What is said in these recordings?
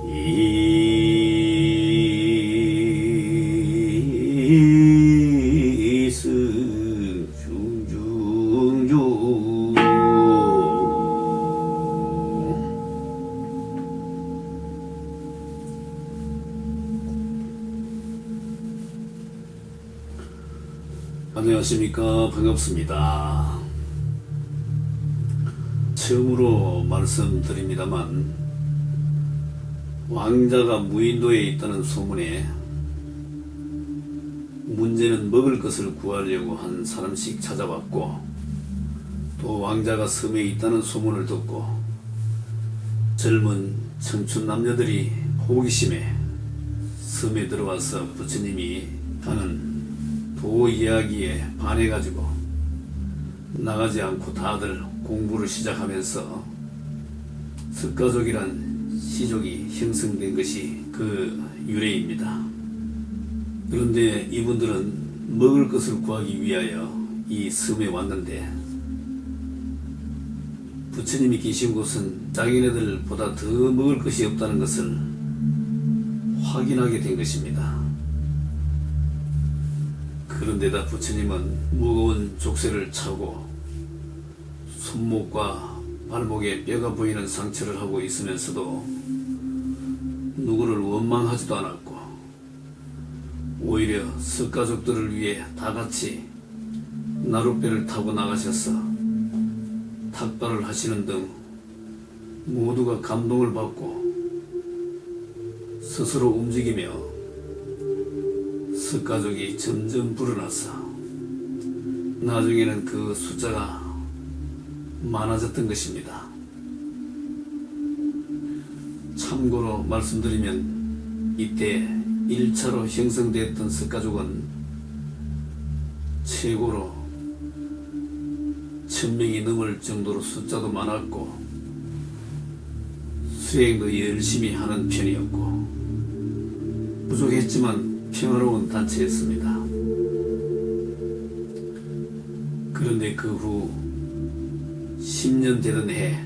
이승중중중 안녕하십니까. 반갑습니다. 처음으로 말씀드립니다만 왕자가 무인도에 있다는 소문에 문제는 먹을 것을 구하려고 한 사람씩 찾아왔고, 또 왕자가 섬에 있다는 소문을 듣고 젊은 청춘 남녀들이 호기심에 섬에 들어와서 부처님이 하는 도 이야기에 반해가지고 나가지 않고 다들 공부를 시작하면서 석가족이란 시족이 형성된 것이 그 유래입니다. 그런데 이분들은 먹을 것을 구하기 위하여 이 섬에 왔는데, 부처님이 계신 곳은 자기네들보다 더 먹을 것이 없다는 것을 확인하게 된 것입니다. 그런데다 부처님은 무거운 족쇄를 차고 손목과 발목에 뼈가 보이는 상처를 하고 있으면서도 누구를 원망하지도 않았고, 오히려 석가족들을 위해 다같이 나룻배를 타고 나가셔서 탁발을 하시는 등 모두가 감동을 받고 스스로 움직이며 석가족이 점점 불어나서 나중에는 그 숫자가 많아졌던 것입니다. 참고로 말씀드리면 이때 1차로 형성되었던 석가족은 최고로 1000명이 넘을 정도로 숫자도 많았고 수행도 열심히 하는 편이었고 부족했지만 평화로운 단체였습니다. 그런데 그 후 10년 되던 해,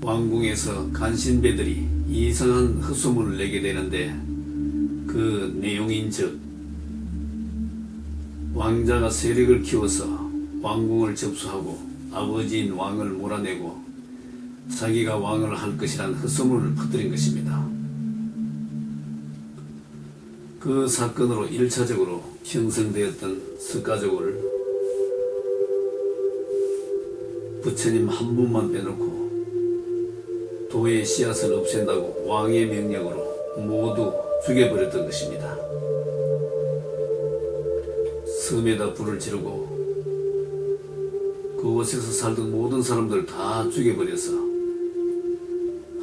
왕궁에서 간신배들이 이상한 헛소문을 내게 되는데, 그 내용인즉 왕자가 세력을 키워서 왕궁을 접수하고 아버지인 왕을 몰아내고 자기가 왕을 할 것이라는 헛소문을 퍼뜨린 것입니다. 그 사건으로 1차적으로 형성되었던 석가족을 부처님 한 분만 빼놓고 도의 씨앗을 없앤다고 왕의 명령으로 모두 죽여버렸던 것입니다. 섬에다 불을 지르고 그곳에서 살던 모든 사람들 다 죽여버려서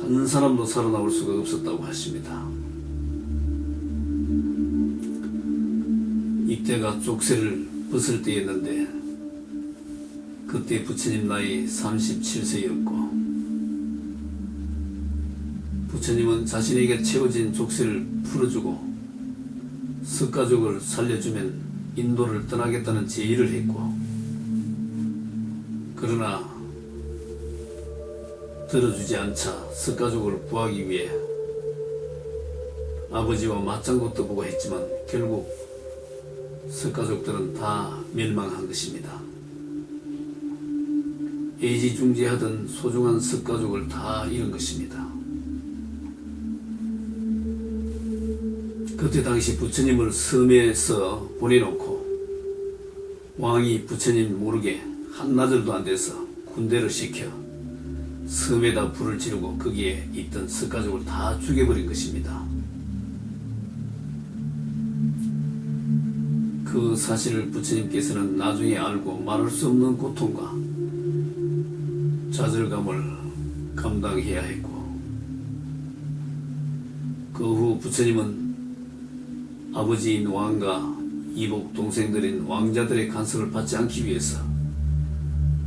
한 사람도 살아나올 수가 없었다고 하십니다. 이때가 족쇄를 벗을 때였는데, 그때 부처님 나이 37세였고 부처님은 자신에게 채워진 족쇄를 풀어주고 석가족을 살려주면 인도를 떠나겠다는 제의를 했고, 그러나 들어주지 않자 석가족을 구하기 위해 아버지와 맞장구도 보고 했지만 결국 석가족들은 다 멸망한 것입니다. 애지중지하던 소중한 석가족을 다 잃은 것입니다. 그때 당시 부처님을 섬에서 보내놓고 왕이 부처님 모르게 한나절도 안 돼서 군대를 시켜 섬에다 불을 지르고 거기에 있던 석가족을 다 죽여버린 것입니다. 그 사실을 부처님께서는 나중에 알고 말할 수 없는 고통과 좌절감을 감당해야 했고, 그 후 부처님은 아버지인 왕과 이복 동생들인 왕자들의 간섭을 받지 않기 위해서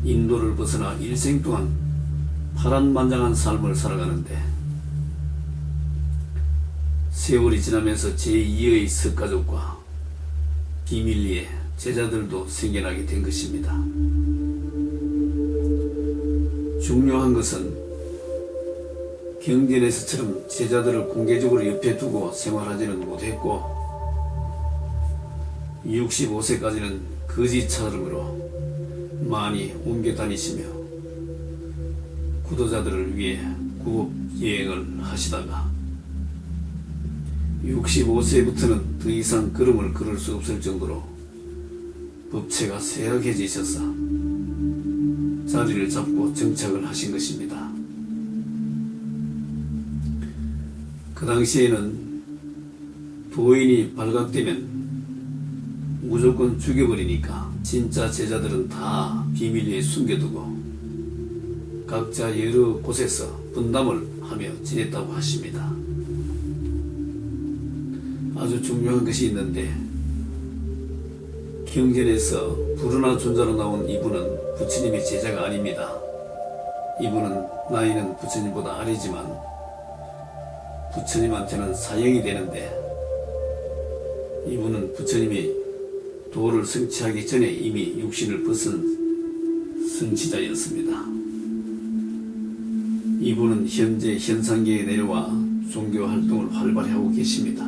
인도를 벗어나 일생 동안 파란만장한 삶을 살아가는데, 세월이 지나면서 제2의 석가족과 비밀리에 제자들도 생겨나게 된 것입니다. 중요한 것은 경전에서처럼 제자들을 공개적으로 옆에 두고 생활하지는 못했고 65세까지는 거지 차름으로 많이 옮겨 다니시며 구도자들을 위해 구업 여행을 하시다가 65세부터는 더 이상 걸음을 걸을 수 없을 정도로 법체가 쇠약해지셔서 자리를 잡고 정착을 하신 것입니다. 그 당시에는 도인이 발각되면 무조건 죽여버리니까 진짜 제자들은 다 비밀리에 숨겨두고 각자 여러 곳에서 분담을 하며 지냈다고 하십니다. 아주 중요한 것이 있는데 경전에서 불운한 존자로 나온 이분은 부처님의 제자가 아닙니다. 이분은 나이는 부처님보다 아래지만 부처님한테는 사형이 되는데 이분은 부처님이 도를 성취하기 전에 이미 육신을 벗은 성취자였습니다. 이분은 현재 현상계에 내려와 종교 활동을 활발히 하고 계십니다.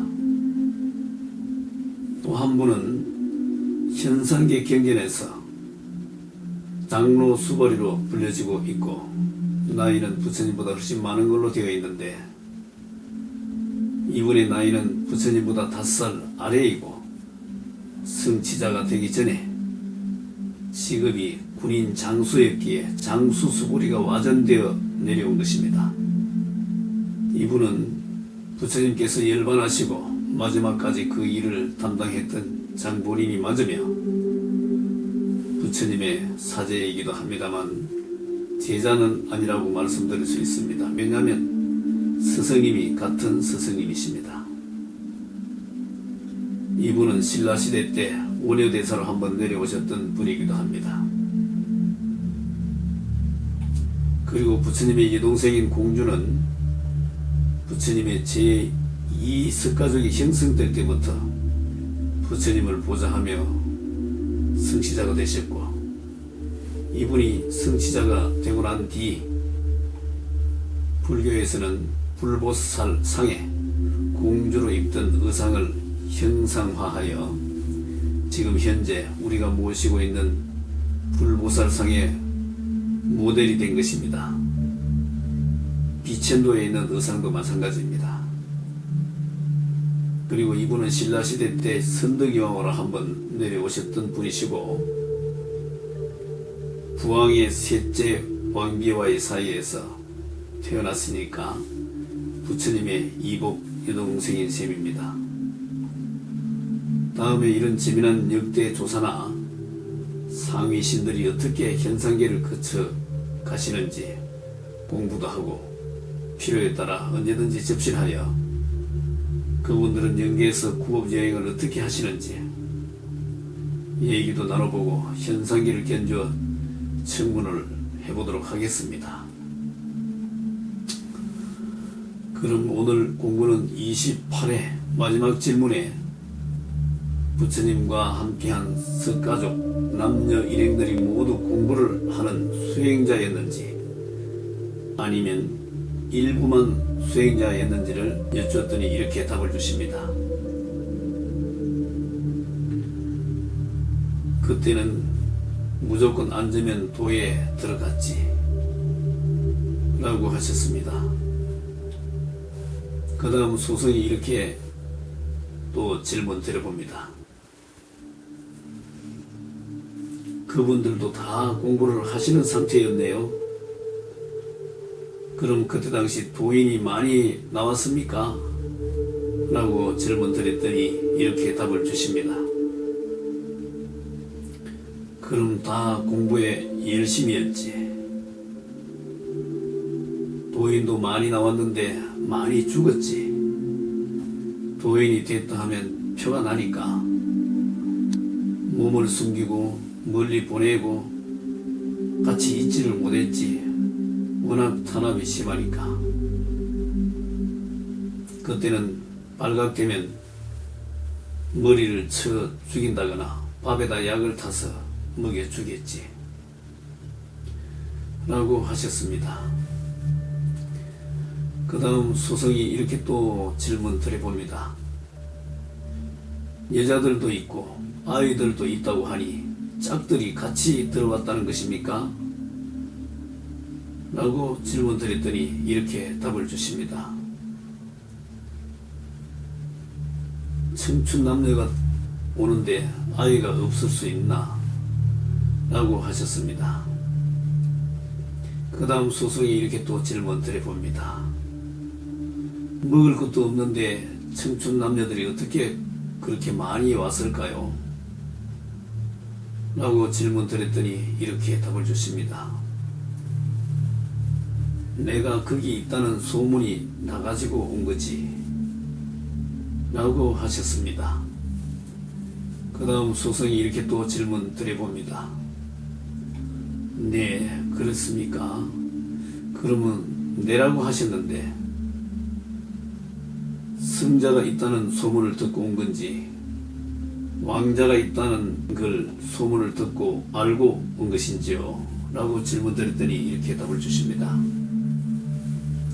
또 한 분은 현상계 경전에서 장로 수벌이로 불려지고 있고 나이는 부처님보다 훨씬 많은 걸로 되어 있는데 이분의 나이는 부처님보다 5살 아래이고 성취자가 되기 전에 직업이 군인 장수였기에 장수 수보리가 와전되어 내려온 것입니다. 이분은 부처님께서 열반하시고 마지막까지 그 일을 담당했던 장본인이 맞으며 부처님의 사제이기도 합니다만 제자는 아니라고 말씀드릴 수 있습니다. 왜냐하면 스승님이 같은 스승님이십니다. 이분은 신라시대 때 원효대사로 한번 내려오셨던 분이기도 합니다. 그리고 부처님의 여동생인 공주는 부처님의 제2석가족이 형성될 때부터 부처님을 보좌하며 성취자가 되셨고 이분이 성취자가 되고 난 뒤 불교에서는 불보살 상에 공주로 입던 의상을 형상화하여 지금 현재 우리가 모시고 있는 불보살상의 모델이 된 것입니다. 비천도에 있는 의상도 마찬가지입니다. 그리고 이분은 신라시대 때 선덕여왕으로 한번 내려오셨던 분이시고 부왕의 셋째 왕비와의 사이에서 태어났으니까 부처님의 이복 여동생인 셈입니다. 다음에 이런 재미난 역대 조사나 상위신들이 어떻게 현상계를 거쳐 가시는지 공부도 하고 필요에 따라 언제든지 접신하여 그분들은 영계에서 구업여행을 어떻게 하시는지 얘기도 나눠보고 현상계를 견주어 청문을 해보도록 하겠습니다. 그럼 오늘 공부는 28회 마지막 질문에 부처님과 함께한 석가족 남녀 일행들이 모두 공부를 하는 수행자였는지 아니면 일부만 수행자였는지를 여쭈었더니 이렇게 답을 주십니다. 그때는 무조건 앉으면 도에 들어갔지 라고 하셨습니다. 그 다음 소승이 이렇게 또 질문 드려봅니다. 그분들도 다 공부를 하시는 상태였네요. 그럼 그때 당시 도인이 많이 나왔습니까? 라고 질문 드렸더니 이렇게 답을 주십니다. 그럼 다 공부에 열심히 했지. 도인도 많이 나왔는데 많이 죽었지. 도인이 됐다 하면 표가 나니까 몸을 숨기고 멀리 보내고 같이 있지를 못했지. 워낙 탄압이 심하니까. 그때는 발각되면 머리를 쳐 죽인다거나 밥에다 약을 타서 먹여 주겠지 라고 하셨습니다. 그 다음 소성이 이렇게 또 질문 드려봅니다. 여자들도 있고 아이들도 있다고 하니 짝들이 같이 들어왔다는 것입니까? 라고 질문 드렸더니 이렇게 답을 주십니다. 청춘 남녀가 오는데 아이가 없을 수 있나? 라고 하셨습니다. 그 다음 소송이 이렇게 또 질문 드려봅니다. 먹을 것도 없는데 청춘 남녀들이 어떻게 그렇게 많이 왔을까요? 라고 질문 드렸더니 이렇게 답을 주십니다. 내가 거기 있다는 소문이 나가지고 온 거지. 라고 하셨습니다. 그 다음 소성이 이렇게 또 질문 드려봅니다. 네, 그렇습니까? 그러면 내라고 하셨는데 승자가 있다는 소문을 듣고 온 건지 왕자가 있다는 걸 소문을 듣고 알고 온 것인지요? 라고 질문 드렸더니 이렇게 답을 주십니다.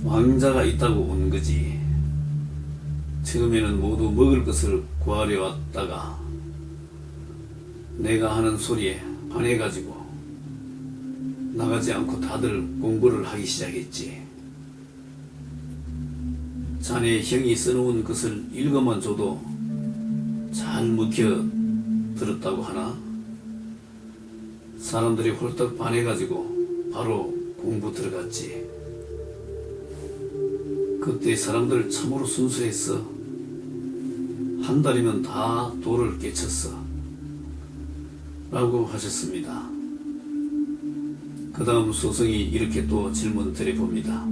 왕자가 있다고 온 거지. 처음에는 모두 먹을 것을 구하려 왔다가 내가 하는 소리에 반해가지고 나가지 않고 다들 공부를 하기 시작했지. 자네 형이 써놓은 것을 읽어만 줘도 잘 먹혀 들었다고 하나? 사람들이 홀딱 반해가지고 바로 공부 들어갔지. 그때 사람들 참으로 순수했어. 한 달이면 다 도를 깨쳤어. 라고 하셨습니다. 그 다음 소성이 이렇게 또 질문 드려봅니다.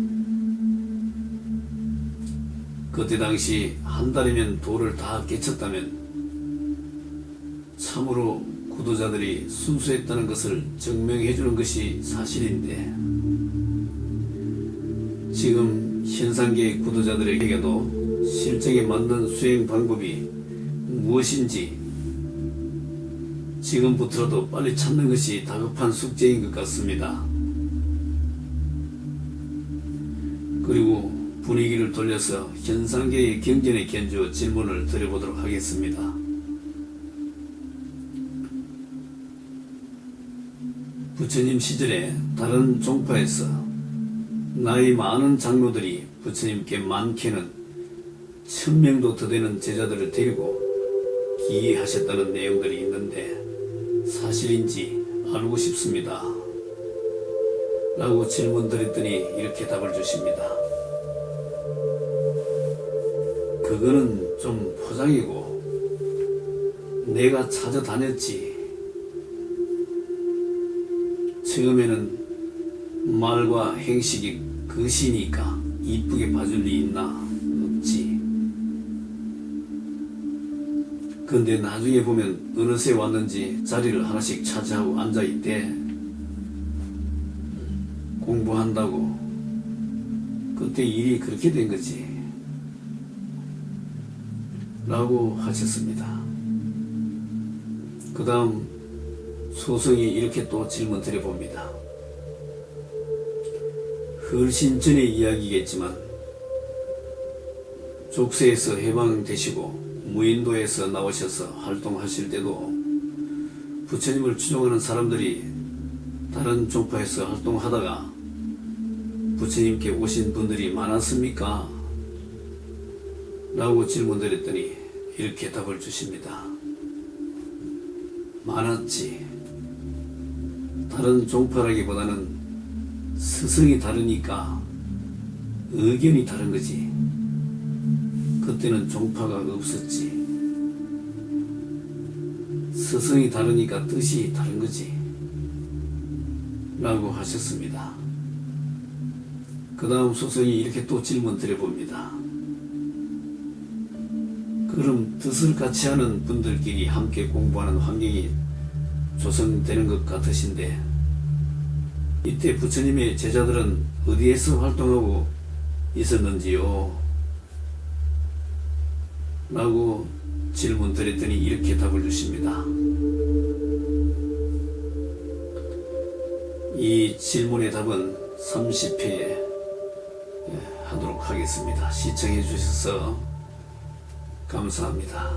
그때 당시 한 달이면 도를 다 깨쳤다면 참으로 구도자들이 순수했다는 것을 증명해 주는 것이 사실인데 지금 현상계의 구도자들에게도 실정에 맞는 수행 방법이 무엇인지 지금부터라도 빨리 찾는 것이 다급한 숙제인 것 같습니다. 그리고 분위기를 돌려서 현상계의 경전에 견주어 질문을 드려보도록 하겠습니다. 부처님 시절에 다른 종파에서 나이 많은 장로들이 부처님께 많게는 1000명도 더 되는 제자들을 데리고 기이하셨다는 내용들이 있는데 사실인지 알고 싶습니다. 라고 질문 드렸더니 이렇게 답을 주십니다. 그거는 좀 포장이고 내가 찾아다녔지. 처음에는 말과 행식이 거시니까 이쁘게 봐줄 리 있나? 없지. 근데 나중에 보면 어느새 왔는지 자리를 하나씩 차지하고 앉아있대. 공부한다고. 그때 일이 그렇게 된 거지. 라고 하셨습니다. 그 다음 소성이 이렇게 또 질문 드려봅니다. 훨씬 전의 이야기겠지만 족쇄에서 해방되시고 무인도에서 나오셔서 활동하실 때도 부처님을 추종하는 사람들이 다른 종파에서 활동하다가 부처님께 오신 분들이 많았습니까? 라고 질문드렸더니 이렇게 답을 주십니다. 많았지. 다른 종파라기보다는 스승이 다르니까 의견이 다른 거지. 그때는 종파가 없었지. 스승이 다르니까 뜻이 다른 거지. 라고 하셨습니다. 그 다음 소성이 이렇게 또 질문 드려봅니다. 그럼 뜻을 같이 하는 분들끼리 함께 공부하는 환경이 조성되는 것 같으신데 이때 부처님의 제자들은 어디에서 활동하고 있었는지요? 라고 질문 드렸더니 이렇게 답을 주십니다. 이 질문의 답은 30회에 하도록 하겠습니다. 시청해 주셔서 감사합니다.